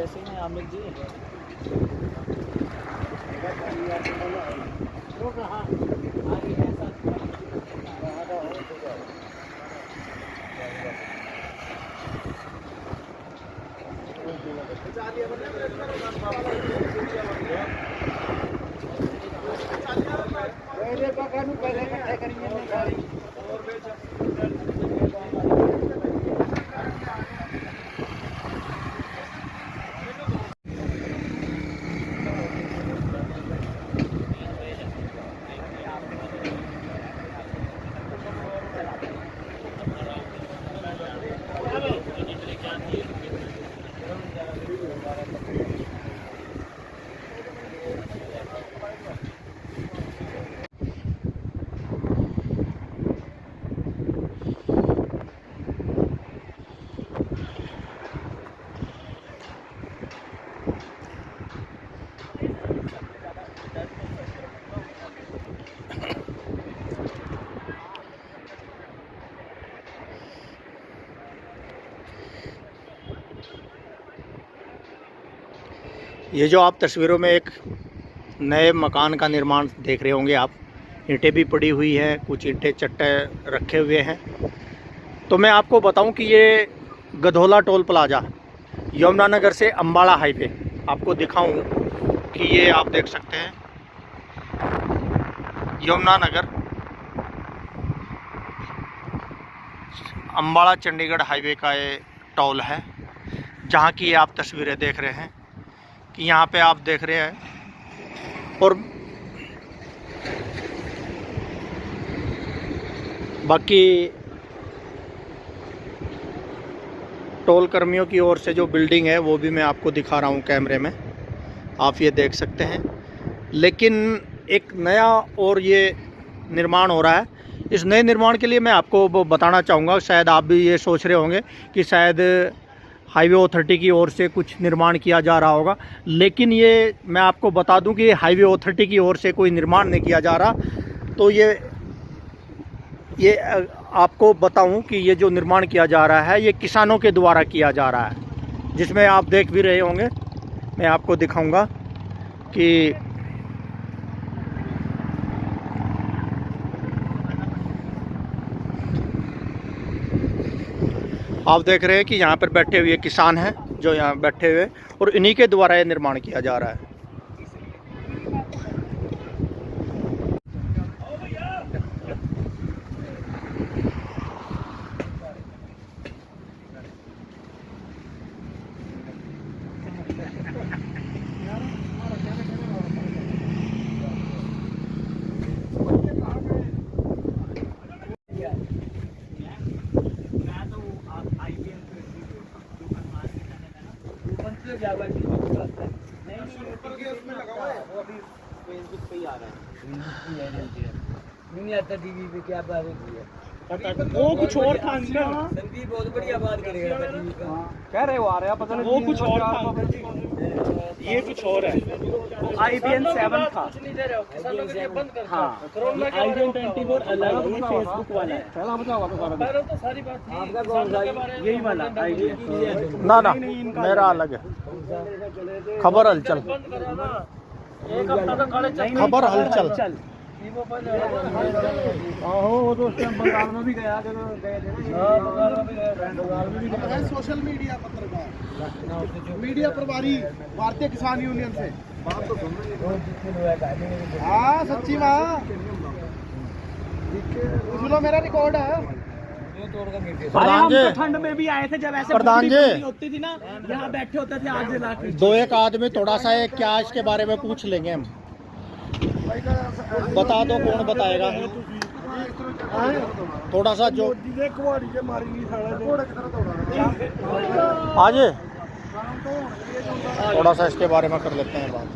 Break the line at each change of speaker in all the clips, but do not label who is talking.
कैसे हैं आमिर जी? वो कहाँ आगे ऐसा पहले इकट्ठे करेंगे।
ये जो आप तस्वीरों में एक नए मकान का निर्माण देख रहे होंगे आप, ईंटें भी पड़ी हुई है, कुछ ईंटें चट्टे रखे हुए हैं। तो मैं आपको बताऊं कि ये गधोला टोल प्लाजा यमुनानगर से अम्बाड़ा हाईवे आपको दिखाऊं कि ये आप देख सकते हैं यमुनानगर अम्बाड़ा चंडीगढ़ हाईवे का ये टोल है, जहाँ की ये आप तस्वीरें देख रहे हैं कि यहाँ पे आप देख रहे हैं। और बाकी टोल कर्मियों की ओर से जो बिल्डिंग है वो भी मैं आपको दिखा रहा हूँ कैमरे में, आप ये देख सकते हैं। लेकिन एक नया और ये निर्माण हो रहा है। इस नए निर्माण के लिए मैं आपको बताना चाहूँगा, शायद आप भी ये सोच रहे होंगे कि शायद हाईवे अथॉरिटी की ओर से कुछ निर्माण किया जा रहा होगा, लेकिन ये मैं आपको बता दूं कि हाईवे अथॉरिटी की ओर से कोई निर्माण नहीं किया जा रहा। तो ये आपको बताऊं कि ये जो निर्माण किया जा रहा है ये किसानों के द्वारा किया जा रहा है, जिसमें आप देख भी रहे होंगे। मैं आपको दिखाऊंगा कि आप देख रहे हैं कि यहाँ पर बैठे हुए किसान हैं जो यहाँ बैठे हुए, और इन्हीं के द्वारा ये निर्माण किया जा रहा है।
फेसबुक पे ही आ रहा है, नहीं आता टीवी पे। क्या बात होती है?
वो कुछ और था,
संदीप बहुत बढ़िया बात करेगा टीवी पे।
कह रहे हो आ रहा, पता नहीं वो कुछ और था, ये कुछ और है। IBN 7 था,
किसानों के लिए बंद कर।
हाँ,
IBN 24 अलग, ये फेसबुक वाला है।
पहला बताओ
तो सारी बात यही वाला
ना ना, मेरा अलग है। खबर हलचल,
एक हफ्ता तो खड़े चल,
खबर हलचल।
वो तो उस टाइम बंगाल में भी गया, जब गए थे ना। बंगाल में भी गया।
सोशल मीडिया पत्रकार, मीडिया प्रभारी भारतीय किसान यूनियन से। बात तो हाँ सच्ची माँ, सुनो मेरा रिकॉर्ड है।
प्रधान जी,
ठंड में भी आए थे जब ऐसे
प्रधान जी
होती थी ना, यहाँ बैठे होते थे आग जला के।
दो एक आदमी थोड़ा सा क्या इसके बारे में पूछ लेंगे हम। बता दो कौन बताएगा थोड़ा सा जो आज थोड़ा सा इसके बारे में कर लेते हैं बात।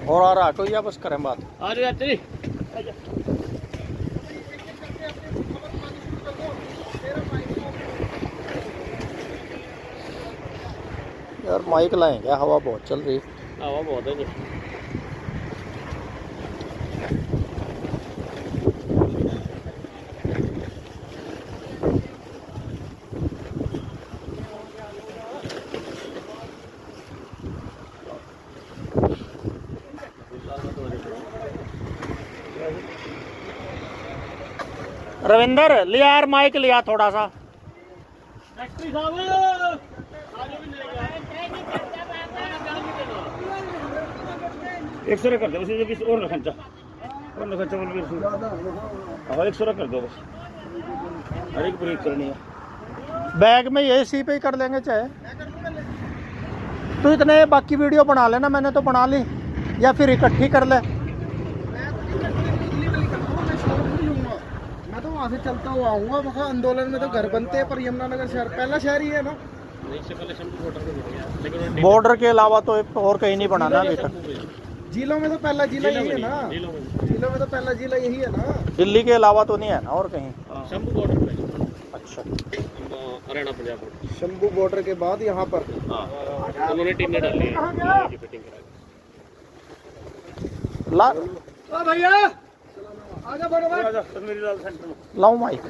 और आ रहा तो या बस करें बात। यार माइक लाएंगे, हवा बहुत चल रही है।
हवा बहुत है जी।
रविंदर लिया यार माइक लिया थोड़ा सा।
एक सौ कर दो बस, और ना खर्चा बोल एक सौ कर दो बस, हर एक ब्रेक करनी है।
बैग में ये सी पे ही कर लेंगे चाहे तो। इतने बाकी वीडियो बना लेना, मैंने तो बना ली, या फिर इकट्ठी कर ले।
मैं तो वहाँ से चलता हुआ आऊँगा। वहाँ आंदोलन में तो घर बनते हैं, पर यमुनानगर शहर पहला शहर ही है ना।
बॉर्डर के अलावा तो और कहीं नहीं बनाना अभी तक।
जिलों में तो पहला जिला यही है ना। जिलों में तो पहला जिला यही है ना।
दिल्ली के अलावा तो नहीं है ना और कहीं।
शंभू बॉर्डर पे।
अच्छा,
हरियाणा पंजाब बॉर्डर।
शंभू बॉर्डर के बाद यहाँ पर
उन्होंने टीमें डाली है की फिटिंग करा
ला
भैया आजा बढ़ो
मेरी लाल सेंटर में
लाऊं माइक,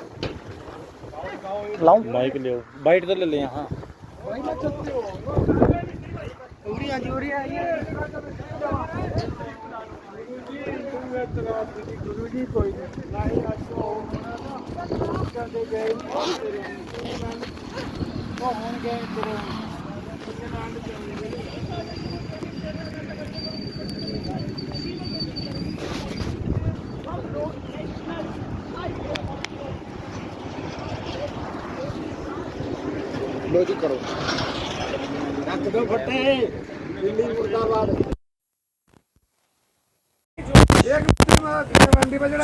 लाऊं
माइक ले बाइट तो ले ले यहाँ।
भाई मैं चलते हो उड़िया जी उड़िया गुरुजी कोई नहीं लो जी करो रख दो फटे दिल्ली मुर्दाबाद।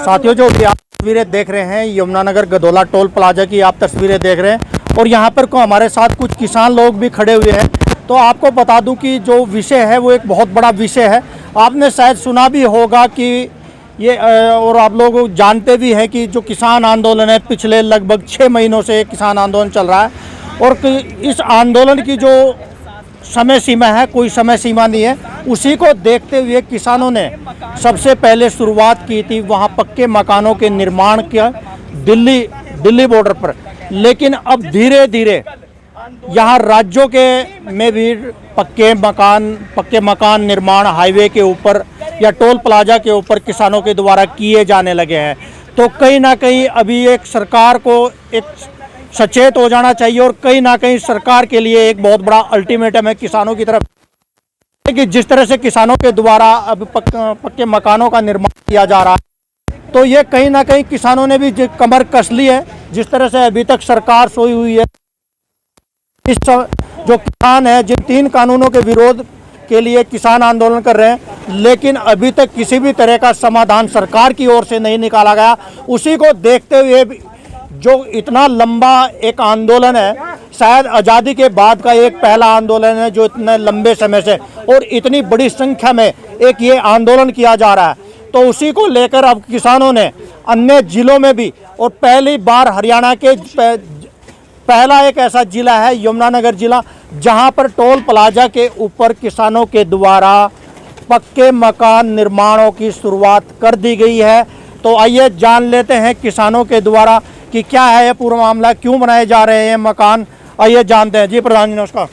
साथियों, जो भी आप तस्वीरें देख रहे हैं यमुनानगर गदोला टोल प्लाजा की आप तस्वीरें देख रहे हैं, और यहाँ पर को हमारे साथ कुछ किसान लोग भी खड़े हुए हैं। तो आपको बता दूं कि जो विषय है वो एक बहुत बड़ा विषय है। आपने शायद सुना भी होगा कि ये और आप लोग जानते भी हैं कि जो किसान आंदोलन है, पिछले लगभग 6 महीनों से किसान आंदोलन चल रहा है, और इस आंदोलन की जो समय सीमा है, कोई समय सीमा नहीं है। उसी को देखते हुए किसानों ने सबसे पहले शुरुआत की थी वहाँ पक्के मकानों के निर्माण का दिल्ली बॉर्डर पर। लेकिन अब धीरे धीरे यहाँ राज्यों के में भी पक्के मकान निर्माण हाईवे के ऊपर या टोल प्लाजा के ऊपर किसानों के द्वारा किए जाने लगे हैं। तो कहीं ना कहीं अभी एक सरकार को एक सचेत हो जाना चाहिए, और कहीं ना कहीं सरकार के लिए एक बहुत बड़ा अल्टीमेटम है किसानों की तरफ कि जिस तरह से किसानों के द्वारा अब पक्के मकानों का निर्माण किया जा रहा है, तो ये कहीं ना कहीं किसानों ने भी कमर कस ली है। जिस तरह से अभी तक सरकार सोई हुई है, इस जो किसान है जिन 3 कानूनों के विरोध के लिए किसान आंदोलन कर रहे हैं, लेकिन अभी तक किसी भी तरह का समाधान सरकार की ओर से नहीं निकाला गया। उसी को देखते हुए जो इतना लंबा एक आंदोलन है, शायद आज़ादी के बाद का एक पहला आंदोलन है जो इतने लंबे समय से और इतनी बड़ी संख्या में एक ये आंदोलन किया जा रहा है। तो उसी को लेकर अब किसानों ने अन्य जिलों में भी, और पहली बार हरियाणा के पहला एक ऐसा जिला है यमुनानगर जिला, जहां पर टोल प्लाजा के ऊपर किसानों के द्वारा पक्के मकान निर्माणों की शुरुआत कर दी गई है। तो आइए जान लेते हैं किसानों के द्वारा कि क्या है ये पूरा मामला, क्यों बनाए जा रहे हैं मकान, आइए जानते हैं। जी प्रधान जी नमस्कार।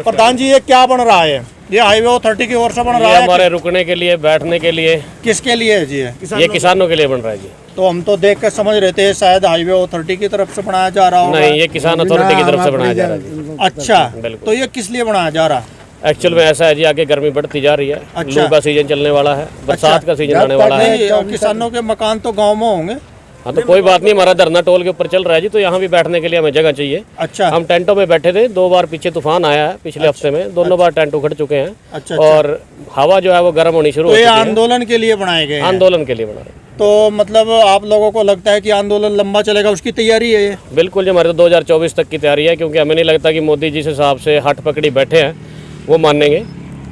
प्रधान जी, ये क्या बन रहा है? ये हाईवे अथॉरिटी की ओर से बन रहा है?
हमारे रुकने के लिए, बैठने के लिए।
किसके लिए है जी?
ये किसानों के लिए बन रहा है जी।
तो हम तो देख कर समझ रहे थे शायद हाईवे अथॉरिटी की तरफ से बनाया जा रहा होगा।
नहीं, ये किसान अथॉरिटी की तरफ से बनाया जा रहा है जी।
अच्छा,
बिल्कुल।
तो ये किस लिए बनाया जा रहा है?
एक्चुअल में ऐसा है जी, आगे गर्मी बढ़ती जा रही है।
अच्छा।
लू का सीजन चलने वाला है, बरसात का सीजन आने वाला है।
और किसानों के मकान तो गाँव में होंगे।
हाँ, तो कोई बात नहीं, हमारा धरना टोल के ऊपर चल रहा है जी, तो यहाँ भी बैठने के लिए हमें जगह चाहिए।
अच्छा,
हम टेंटों में बैठे थे। 2 बार पीछे तूफान आया है पिछले हफ्ते में, दोनों बार टेंट उखड़ चुके हैं।
अच्छा,
और हवा जो है वो गर्म होनी शुरू हो
तो ये
चुकी है।
आंदोलन के लिए बनाए गए हैं?
आंदोलन के लिए बना रहे हैं।
तो मतलब आप लोगों को लगता है कि आंदोलन लंबा चलेगा, उसकी तैयारी है ये?
बिल्कुल जी, हमारे तो 2024 तक की तैयारी है, क्योंकि हमें नहीं लगता कि मोदी जिस हिसाब से हट पकड़ी बैठे हैं वो मानेंगे।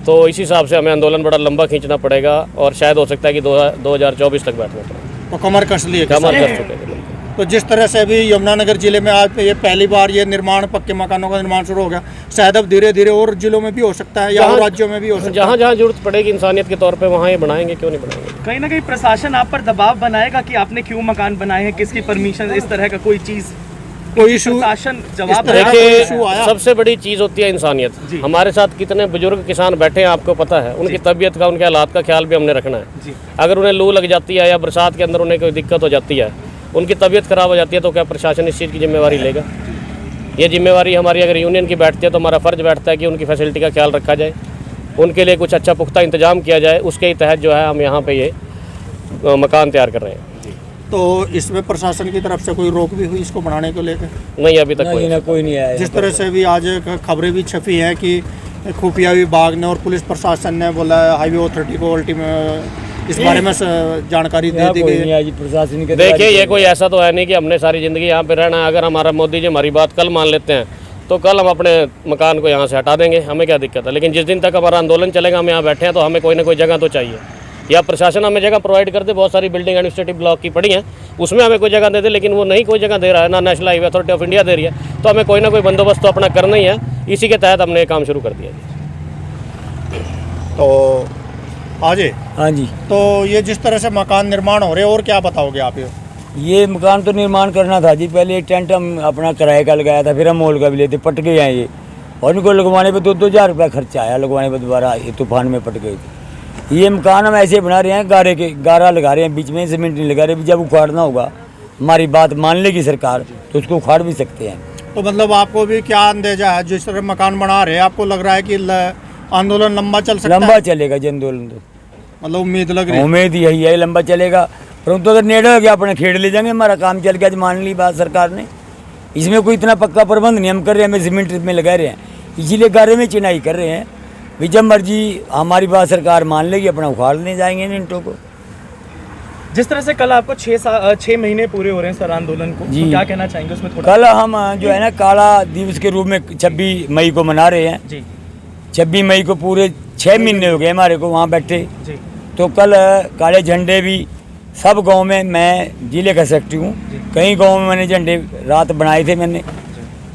तो इस हिसाब से हमें आंदोलन बड़ा लंबा खींचना पड़ेगा, और शायद हो सकता है कि 2024 तक बैठना पड़ेगा।
तो कमर कस ली है?
कमर कस चुके हैं।
तो जिस तरह से अभी यमुनानगर जिले में आज ये पहली बार ये निर्माण, पक्के मकानों का निर्माण शुरू हो गया, शायद अब धीरे धीरे और जिलों में भी हो सकता है या और राज्यों में भी हो सकता है।
जहाँ जहाँ जरूरत पड़ेगी इंसानियत के तौर पे वहाँ ये बनाएंगे, क्यों नहीं बनाएंगे।
कहीं ना कहीं प्रशासन आप पर दबाव बनाएगा कि आपने क्यों मकान बनाए हैं, किसकी परमिशन, इस तरह का कोई चीज़,
कोई इशू
प्रशासन जवाब
तरह का
देखिए,
इशू आया?
सबसे बड़ी चीज़ होती है इंसानियत। हमारे साथ कितने बुजुर्ग किसान बैठे हैं आपको पता है, उनकी तबीयत का, उनके हालात का ख्याल भी हमने रखना है। अगर उन्हें लू लग जाती है या बरसात के अंदर उन्हें कोई दिक्कत हो जाती है, उनकी तबीयत खराब हो जाती है, तो क्या प्रशासन इस चीज़ की जिम्मेवारी लेगा? ये जिम्मेवारी हमारी अगर यूनियन की बैठती है तो हमारा फ़र्ज बैठता है कि उनकी फैसिलिटी का ख्याल रखा जाए, उनके लिए कुछ अच्छा पुख्ता इंतजाम किया जाए। उसके ही तहत जो है हम यहाँ पे ये मकान तैयार कर रहे हैं।
तो इसमें प्रशासन की तरफ से कोई रोक भी हुई इसको बनाने को लेकर?
नहीं, अभी तक
कोई नहीं आया।
जिस तरह से भी आज खबरें भी छपी हैं कि खुफिया विभाग ने और पुलिस प्रशासन ने बोला हाईवे अथॉरिटी को इस बारे में जानकारी दे दी गई है।
प्रशासन के
देखिए, ये कोई ऐसा तो है नहीं कि हमने सारी ज़िंदगी यहाँ पे रहना है। अगर हमारा मोदी जी हमारी बात कल मान लेते हैं तो कल हम अपने मकान को यहाँ से हटा देंगे, हमें क्या दिक्कत है। लेकिन जिस दिन तक हमारा आंदोलन चलेगा, हम यहाँ बैठे हैं, तो हमें कोई ना कोई जगह तो चाहिए, या प्रशासन हमें जगह प्रोवाइड कर दे। बहुत सारी बिल्डिंग एडमिनिस्ट्रेटिव ब्लॉक की पड़ी हैं, उसमें हमें कोई जगह दे दे, लेकिन वो नहीं कोई जगह दे रहा है, ना national highway authority of India दे रही है, तो हमें कोई ना कोई बंदोबस्त तो अपना करना ही है। इसी के तहत हमने ये काम शुरू कर दिया।
तो आजे
हाँ जी,
तो ये जिस तरह से मकान निर्माण हो रहे हैं, और क्या बताओगे आप?
ये मकान तो निर्माण करना था जी। पहले एक टेंट हम अपना किराए का लगाया था, फिर हम मोल का भी लेते, पट गए हैं ये, और इनको लगवाने पे 2-2 हज़ार रुपया खर्चा आया लगवाने पे, दोबारा ये तूफान में पट गए थे। ये मकान हम ऐसे बना रहे हैं, गारा लगा रहे हैं, बीच में सीमेंट नहीं लगा रहे। जब उखाड़ना होगा, हमारी बात मान लेगी सरकार, तो उसको उखाड़ भी सकते हैं।
तो मतलब आपको भी क्या अंदेजा है, जिस तरह मकान बना रहे हैं, आपको लग रहा है कि आंदोलन लंबा चल सकता है?
लंबा चलेगा जी आंदोलन, तो
मतलब उम्मीद लग रही है?
उम्मीद यही है लंबा चलेगा, परंतु अगर नेड़े हो गया अपने खेड़ ले जाएंगे। हमारा काम चल गया, मान ली बात सरकार ने। इसमें कोई इतना पक्का प्रबंध नहीं हम कर रहे हैं, हमें सीमेंट में लगा रहे हैं, इसीलिए गारे में चिनाई कर रहे हैं। भी जब मर्जी हमारी बात सरकार मान लेगी, अपना उखाड़ ले जाएंगे इन इंटों को।
जिस तरह से कल आपको 6 महीने पूरे हो रहे हैं सर आंदोलन को, तो क्या कहना चाहेंगे उसमें थोड़ा?
कल हम जो है ना काला दिवस के रूप में 26 मई को मना रहे हैं
जी।
26 मई को पूरे 6 महीने हो गए हमारे को वहाँ बैठे
जी।
तो कल काले झंडे भी सब गांव में, मैं जिले का सेक्रेटरी हूँ, कई गांव में मैंने झंडे रात बनाए थे, मैंने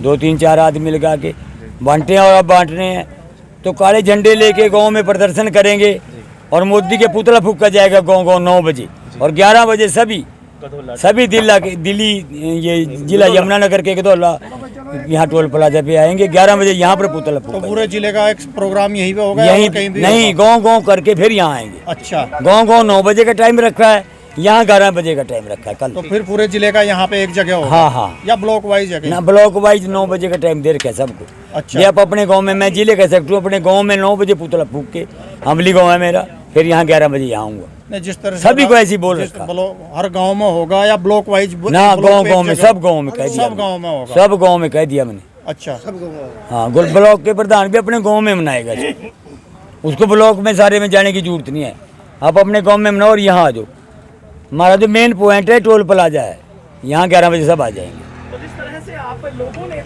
2-3-4 आदमी लगा के बांटे हैं और अब बांटने हैं। तो काले झंडे लेके गांव में प्रदर्शन करेंगे और मोदी के पुतला फूका जाएगा गांव 9 बजे, और 11 बजे सभी दिल्ली ये जिला यमुनानगर के गदौला यहाँ टोल प्लाजा पे आएंगे। 11 बजे यहाँ पर पुतला फूका।
तो पूरे जिले का एक प्रोग्राम यहीं पे होगा?
यहीं
कहीं भी
नहीं, गाँव करके फिर यहाँ आएंगे।
अच्छा,
गाँव 9 बजे का टाइम रखा है, यहाँ 11 बजे का टाइम रखा है कल।
तो फिर पूरे जिले का यहाँ पे एक जगह होगा?
हाँ,
या ब्लॉक वाइज जगह?
ना, ब्लॉक वाइज 9 बजे का टाइम दे रखा है सबको।
अच्छा।
ये आप अपने गांव में, मैं जिले का सेक्रेटरी हूँ, अपने गांव में 9 बजे पुतला फूक के, अमली गांव है मेरा, फिर यहाँ 11 बजे यहाँ आऊँगा।
जिस तरह
सभी को ऐसी बोल रखा,
हर गांव में होगा या ब्लॉक वाइज?
ना, गांव में, सब गांव में कह दिया,
सब गांव में होगा?
सब गांव में कह दिया मैंने।
अच्छा,
हाँ, ब्लॉक के प्रधान भी अपने गांव में मनाएगा, उसको ब्लॉक में सारे में जाने की जरूरत नहीं है, आप अपने गांव में मनाओ और यहाँ आ जाओ। हमारा जो मेन पॉइंट है टोल प्लाजा है, यहाँ 11 बजे सब आ जाएंगे।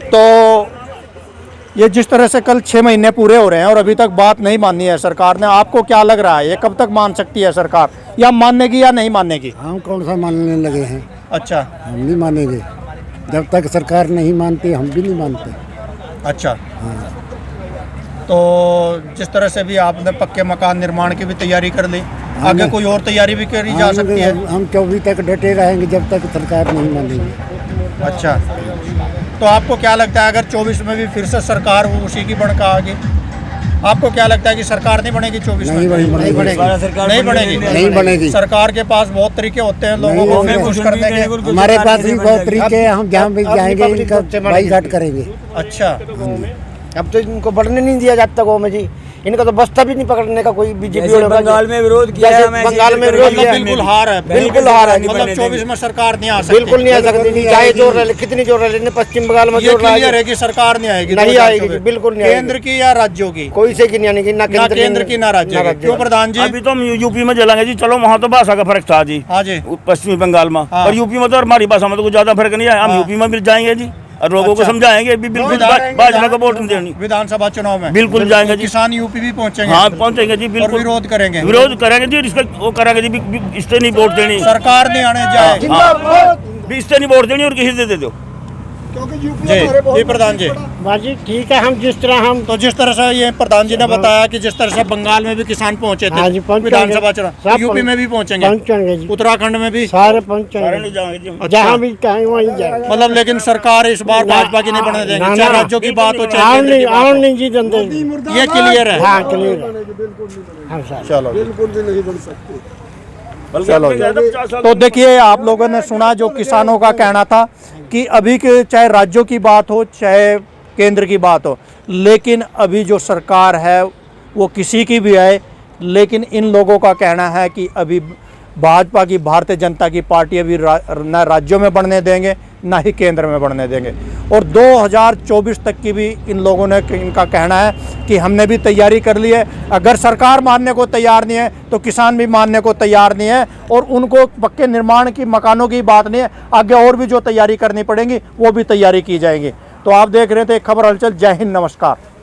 तो ये जिस तरह से कल 6 महीने पूरे हो रहे हैं और अभी तक बात नहीं मानी है सरकार ने, आपको क्या लग रहा है ये कब तक मान सकती है सरकार, या मानेगी या नहीं मानेगी?
हम कौन सा मानने लगे हैं?
अच्छा,
हम नहीं मानेंगे, जब तक सरकार नहीं मानती हम भी नहीं मानते।
अच्छा। तो जिस तरह से भी आपने पक्के मकान निर्माण की भी तैयारी कर ली, आगे कोई और तैयारी भी करी जा सकती है?
हम 24 तक डटे रहेंगे जब तक सरकार नहीं मानेगी।
अच्छा, तो आपको क्या लगता है अगर 24 में भी फिर से सरकार वो उसी की बनका आगे, आपको क्या लगता है कि सरकार नहीं बनेगी 24 में?
नहीं बनेगी। नहीं बनेगी।
सरकार के पास बहुत तरीके होते हैं लोगों को खुश करने के।
हमारे पास भी बहुत तरीके हैं, हम जहाँ भी जाएंगे इनका बाईकाट करेंगे।
अच्छा,
अब तो इनको बढ़ने नहीं दिया जाता गाँव में जी, इनका तो बस्ता भी नहीं पकड़ने का कोई बीजेपी।
बंगाल में विरोध किया है,
बंगाल में विरोध किया,
बिल्कुल हार है,
बिल्कुल हार है।
मतलब 24 में सरकार नहीं आ सकती,
बिल्कुल नहीं आ सकती, चाहे जोर रहे, कितनी जोर रहे, पश्चिम बंगाल में जोर
क्लियर है कि सरकार नहीं आएगी,
नहीं आएगी, बिल्कुल नहीं आएगी।
केंद्र की या राज्यों की?
कोई से की नहीं आएगी, ना
केंद्र की ना राज्य की। क्यों प्रधान जी?
अभी तो हम यूपी में चलेंगे जी, चलो वहाँ तो भाषा का फर्क था जी।
हाँ जी,
पश्चिमी बंगाल में, और यूपी में तो हमारी भाषा में तो कुछ ज्यादा फर्क नहीं है। हम यूपी में भी जाएंगे जी और लोगों को समझाएंगे, बिल्कुल भाजपा को वोट नहीं देनी।
विधानसभा चुनाव में
बिल्कुल जाएंगे जी,
किसान यूपी भी पहुंचेंगे।
हाँ, पहुंचेंगे जी, बिल्कुल
विरोध करेंगे।
विरोध करेंगे जी, रिस्पेक्ट वो करेंगे जी, इससे नहीं वोट देनी।
सरकार नहीं आने जाए।
भी इससे नहीं वोट देनी और किसी से दे दो।
क्योंकि यूपी हमारे बहुत
प्रधान जी
बाजी ठीक है, हम जिस तरह हम
तो जिस तरह से ये प्रधान जी ने बताया कि जिस तरह से बंगाल में भी किसान पहुंचे
हाँ जी,
थे
पहुंचेंगे।
विधानसभा चुनाव,
सब
यूपी में भी पहुंचेंगे,
पहुंचेंगे जी,
उत्तराखंड में भी,
सारे
सारे
पहुंचेंगे,
लोग जाएंगे जी।
जहाँ भी कहेंगे वहीं जाएंगे।
मतलब लेकिन सरकार इस बार भाजपा की नहीं बनने देंगे,
ना,
चाहे
ना।
राज्यों की बात हो
और
चाहे केंद्र
नहीं
की बात
और
हो।
नहीं जी दंदे,
ये क्लियर है।
हाँ क्लियर है।
बिल्कुल नहीं
हाँ सर,
चलो
बिल्कुल भी नहीं बन सकते।
बल्कि
चलो
अपने
जी।
ज्यादा 50 साल
तो देखिए आप लोगों ने सुना जो किसानों का कहना था कि अभी के चाहे राज्यों की बात हो चाहे केंद्र की बात हो, लेकिन अभी जो सरकार है वो किसी की भी आए, लेकिन इन लोगों का कहना है कि अभी भाजपा की भारतीय जनता की पार्टी अभी न राज्यों में बढ़ने देंगे ना ही केंद्र में बढ़ने देंगे। और 2024 तक की भी इन लोगों ने इनका कहना है कि हमने भी तैयारी कर ली है, अगर सरकार मानने को तैयार नहीं है तो किसान भी मानने को तैयार नहीं है, और उनको पक्के निर्माण की मकानों की बात नहीं है, आगे और भी जो तैयारी करनी पड़ेगी वो भी तैयारी की जाएगी। तो आप देख रहे थे एक खबर हलचल। जय हिंद, नमस्कार।